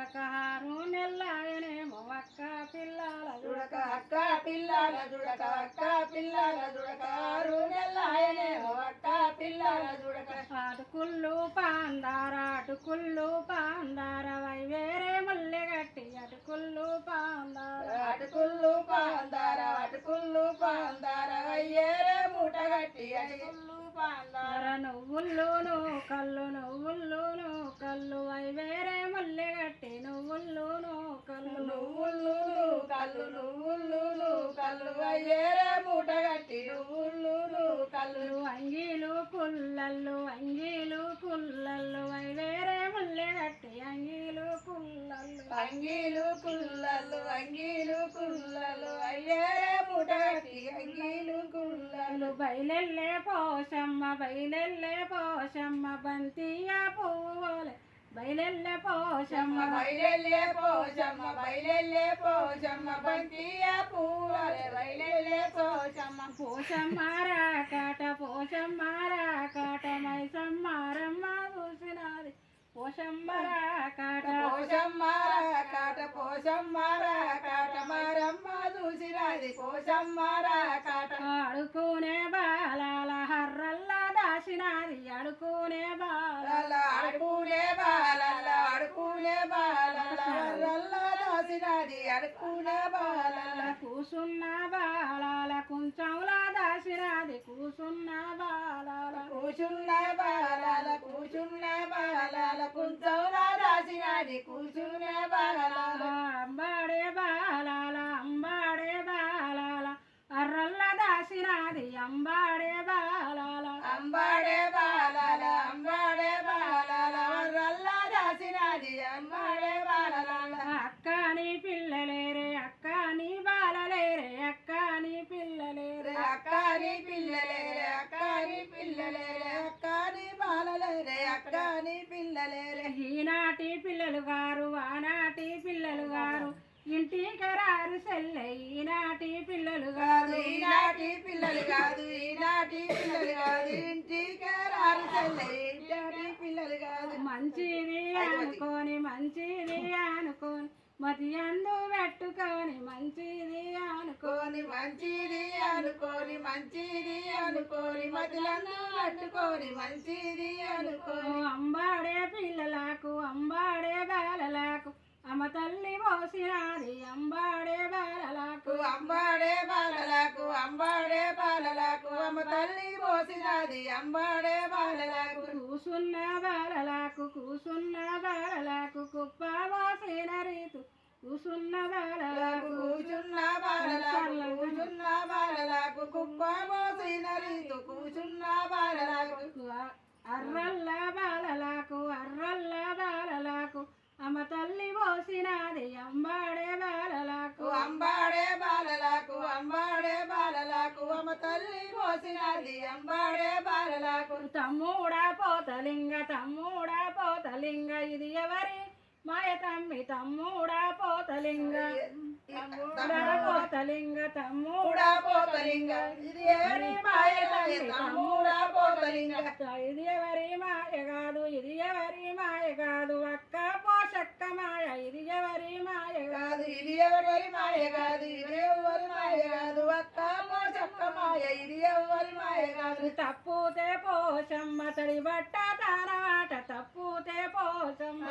జుడక 6 నెల్లాయనేమో అక్క పిల్లల జుడక అక్క పిల్లల జుడక అక్క పిల్లల జుడక 6 నెల్లాయనేమో అక్క పిల్లల జుడక అటుకుళ్ళు పాందార అటుకుళ్ళు పాందార వై వేరే ముల్లె గట్టి అటుకుళ్ళు పాందార అటుకుళ్ళు పాందార అటుకుళ్ళు పాందార అయ్యేరే మూట గట్టి అటుకుళ్ళు పాందార నువ్వుల్లోను కల్లు కల్లు వై వేరే ముల్లె గట్టి నువ్వుల్లోను కల్లు కల్లు అయ్యేరే మూట గట్టి నువ్వులు కల్లు అంగీలు పుల్లల్లు వై వేరే ముల్లె గట్టి అంగీలు కుల్లలు అయ్యేరే మూట గట్టి అంగీలు కుల్లలు బయలెల్లే పోషమ్మ బంతియ పువ్వులే బయలెల్లే పోషమ్మ బంతియ పువ్వులే బయలెల్లే పోషమ్మ రాకాట మైసమ్మారమ్మ చూసినది పోషమ్మ రాకాట మారమ్మ చూసినది పోషమ్మ రాకాట ఆడుకునే బాలాల హర్రల్లా దాసినది ఆడుకునే బాల దాసినది అడుకునే బాలల్ల కూసున్న బాలాల కుంచంలా దాసినది కూసున్న బాలాల కుంచంలా దాసినది కూసున్న బాలల్ల అంబాడే బాలాల అర్రల్లా దాసినది అంబాడే బాలాల వర్రల్లా దాసినది అంబాడే బాలల్ల అక్కని పిల్లలేరే అక్కని బాలలేరే అక్కని పిల్లలేరే అక్కని పిల్లలేరే ఈనాటి పిల్లలు గారు ఆనాటి పిల్లలు గారు ఇంటికి రారు సెల్లె ఈనాటి పిల్లలు కాదు ఈనాటి పిల్లలు కాదు ఇంటికి రారు చెల్లె ఈనాటి పిల్లలు కాదు మంచిది అనుకోని మతి అందు పెట్టుకొని మంచిది అనుకోని మతిలందు పట్టుకొని మంచిది అనుకోని అంబాడే పిల్లలకు అంబాడే బాలలకు అమ్మ తల్లి పోసినది అంబాడే బాలలకు అమ్మ తల్లి పోసినది అంబాడే బాలలకు కూసున్న బాలలకు కుప్ప పోసిన రీతు కూసున్న బాలలకు కుప్ప పోసిన రీతు కూచున్న బాలలకు అర్రల్ల బాలలకు అమ్మ తల్లి పోసినది అంబాడే బాలలకు అమ్మ తల్లి పోసినది అంబాడే బాలలకు తమ్ముడా పోతలింగ ఇది ఎవరి మాయ తమ్మి తమ్ముడా పోతలింగ ఇది ఎవరి మాయ ఇది ఎవరి మాయ కాదు అక్క పోషక్క మాయ ఇది ఎవరి మాయ కాదు ఇది ఎవరి మాయ కాదు అక్క పోషక్క మాయ ఇది ఎవరి మాయ కాదు తప్పుతే పోషమ్మ తడి బట్ట తారవాట తప్పుతే పోషమ్మ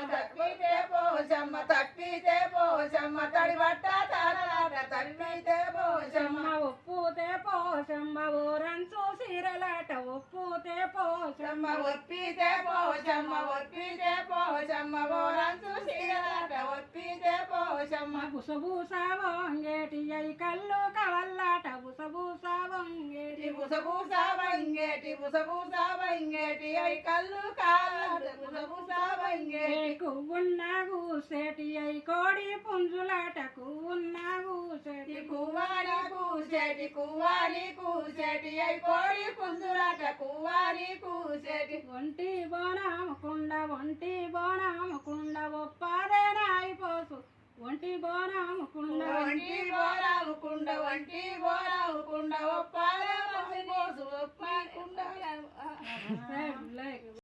తప్పితే పోషమ్మ తడి బట్ట తారలాట తప్పితే పోషమ్మ ఒప్పుతే పోషమ్మ ఊరంచు సీరలాట ఒప్పుతే పోషమ్మ ఒప్పితే పోషమ్మ ఊరంచు సీరలాట ఒప్పితే పోషమ్మ బుసబూస వంగేటి అయి కళ్ళు కవల్లాట బుసబూస వంగేటి అయి కళ్ళు కాలాట బుసబూస వంగేటి కువ్వున్న కూసేటి అయి కోడి పుంజులాట కువ్వున్న కూసేటి కువ్వాలి కూసేటి అయి కోడి పుంజులాట కువ్వాలి కూసేటి ఒంటి బోనామకుండ ఒప్పాదే నాయి పోసు ఒంటి బోనామకుండ ఒప్పాదే పోసు ఒప్పకుండా